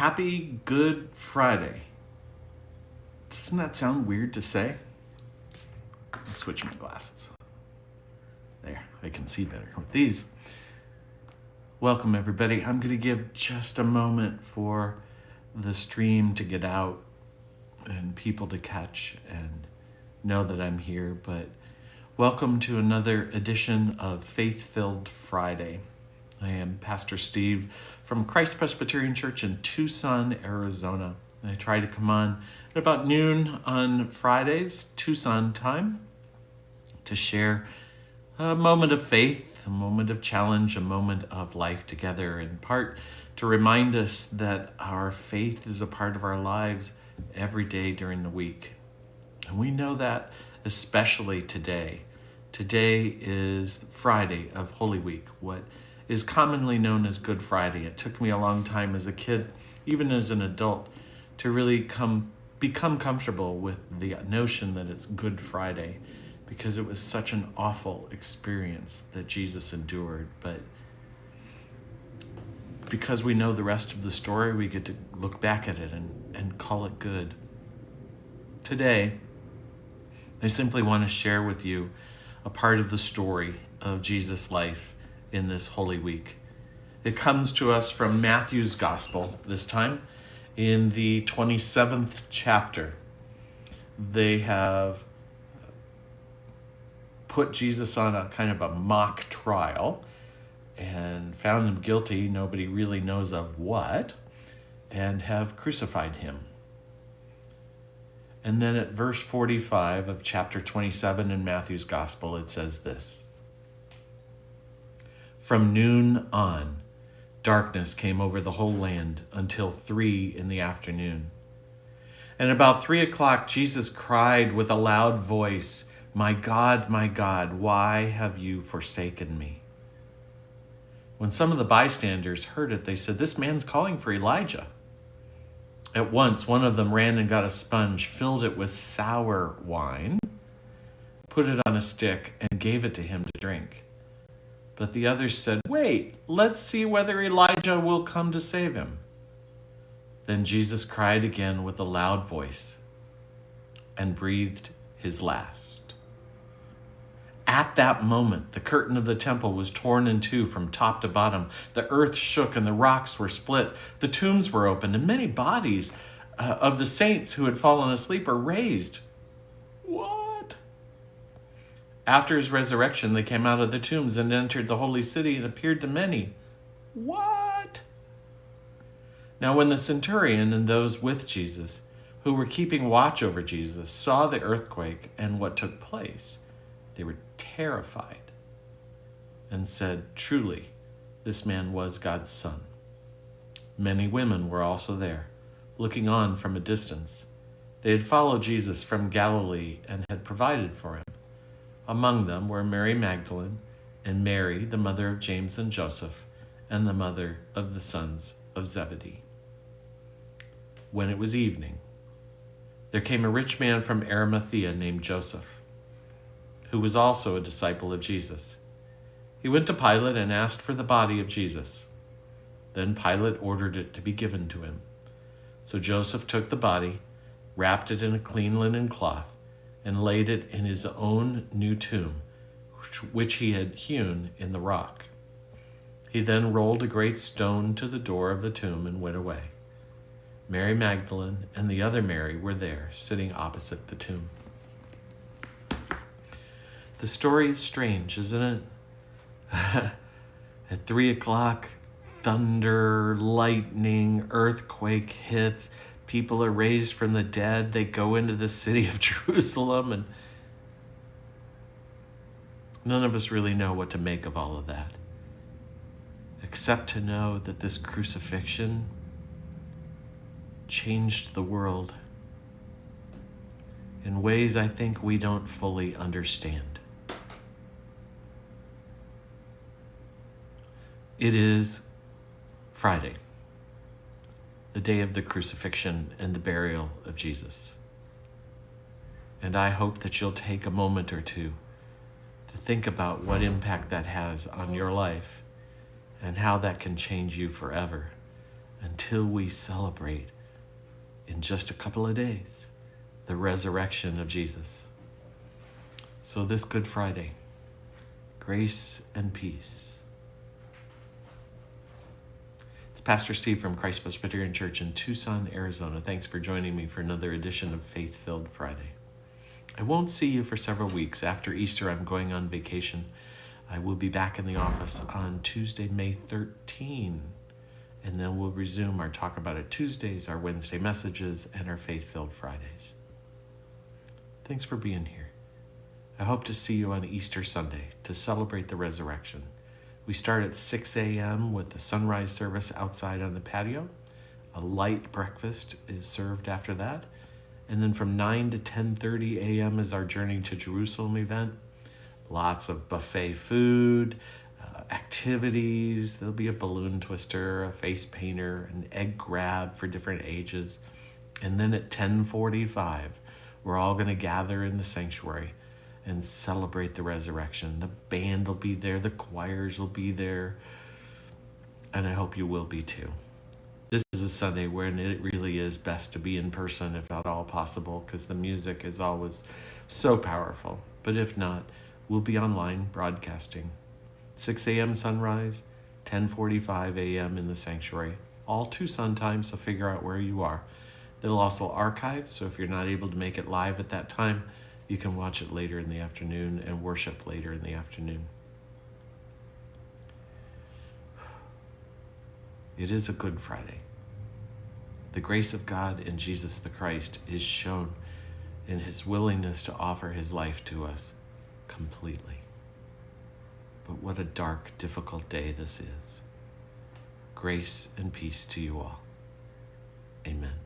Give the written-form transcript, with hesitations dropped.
Happy Good Friday. Doesn't that sound weird to say? I'll switch my glasses. There, I can see better with these. Welcome, everybody. I'm going to give just a moment for the stream to get out and people to catch and know that I'm here. But welcome to another edition of Faith-Filled Friday. I am Pastor Steve from Christ Presbyterian Church in Tucson, Arizona. I try to come on at about noon on Fridays, Tucson time, to share a moment of faith, a moment of challenge, a moment of life together, in part to remind us that our faith is a part of our lives every day during the week. And we know that especially today. Today is Friday of Holy Week, what is commonly known as Good Friday. It took me a long time as a kid, even as an adult, to really become comfortable with the notion that it's Good Friday, because it was such an awful experience that Jesus endured. But because we know the rest of the story, we get to look back at it and call it good. Today, I simply want to share with you a part of the story of Jesus' life in this Holy Week. It comes to us from Matthew's Gospel this time, in the 27th chapter. They have put Jesus on a kind of a mock trial and found him guilty, nobody really knows of what, and have crucified him. And then at verse 45 of chapter 27 in Matthew's Gospel, it says this: "From noon on, darkness came over the whole land until 3 p.m. And about 3 o'clock, Jesus cried with a loud voice, 'My God, why have you forsaken me?' When some of the bystanders heard it, they said, 'This man's calling for Elijah.' At once, one of them ran and got a sponge, filled it with sour wine, put it on a stick, and gave it to him to drink. But the others said, 'Wait, let's see whether Elijah will come to save him.' Then Jesus cried again with a loud voice and breathed his last. At that moment, the curtain of the temple was torn in two from top to bottom. The earth shook and the rocks were split. The tombs were opened, and many bodies of the saints who had fallen asleep were raised." What? "After his resurrection, they came out of the tombs and entered the holy city and appeared to many." What? Now when the centurion and those with Jesus, who were keeping watch over Jesus, saw the earthquake and what took place, they were terrified and said, "Truly, this man was God's son." Many women were also there, looking on from a distance. They had followed Jesus from Galilee and had provided for him. Among them were Mary Magdalene and Mary, the mother of James and Joseph, and the mother of the sons of Zebedee. When it was evening, there came a rich man from Arimathea named Joseph, who was also a disciple of Jesus. He went to Pilate and asked for the body of Jesus. Then Pilate ordered it to be given to him. So Joseph took the body, wrapped it in a clean linen cloth, and laid it in his own new tomb, which he had hewn in the rock. He then rolled a great stone to the door of the tomb and went away. Mary Magdalene and the other Mary were there, sitting opposite the tomb. The story is strange, isn't it? At 3 o'clock, thunder, lightning, earthquake hits. People are raised from the dead. They go into the city of Jerusalem, and none of us really know what to make of all of that, except to know that this crucifixion changed the world in ways I think we don't fully understand. It is Friday, the day of the crucifixion and the burial of Jesus. And I hope that you'll take a moment or two to think about what impact that has on your life and how that can change you forever until we celebrate in just a couple of days the resurrection of Jesus. So this Good Friday, grace and peace. It's Pastor Steve from Christ Presbyterian Church in Tucson, Arizona. Thanks for joining me for another edition of Faith-Filled Friday. I won't see you for several weeks. After Easter, I'm going on vacation. I will be back in the office on Tuesday, May 13. And then we'll resume our Talk About It Tuesdays, our Wednesday messages, and our Faith-Filled Fridays. Thanks for being here. I hope to see you on Easter Sunday to celebrate the resurrection. We start at 6 a.m. with the sunrise service outside on the patio. A light breakfast is served after that. And then from 9 to 10:30 a.m. is our Journey to Jerusalem event. Lots of buffet food, activities. There'll be a balloon twister, a face painter, an egg grab for different ages. And then at 10:45, we're all going to gather in the sanctuary and celebrate the resurrection. The band will be there, the choirs will be there, and I hope you will be too. This is a Sunday when it really is best to be in person, if at all possible, because the music is always so powerful. But if not, we'll be online broadcasting. 6 a.m. sunrise, 10:45 a.m. in the sanctuary. All Tucson time, so figure out where you are. They'll also archive, so if you're not able to make it live at that time, you can watch it later in the afternoon and worship later in the afternoon. It is a Good Friday. The grace of God in Jesus the Christ is shown in his willingness to offer his life to us completely. But what a dark, difficult day this is. Grace and peace to you all. Amen.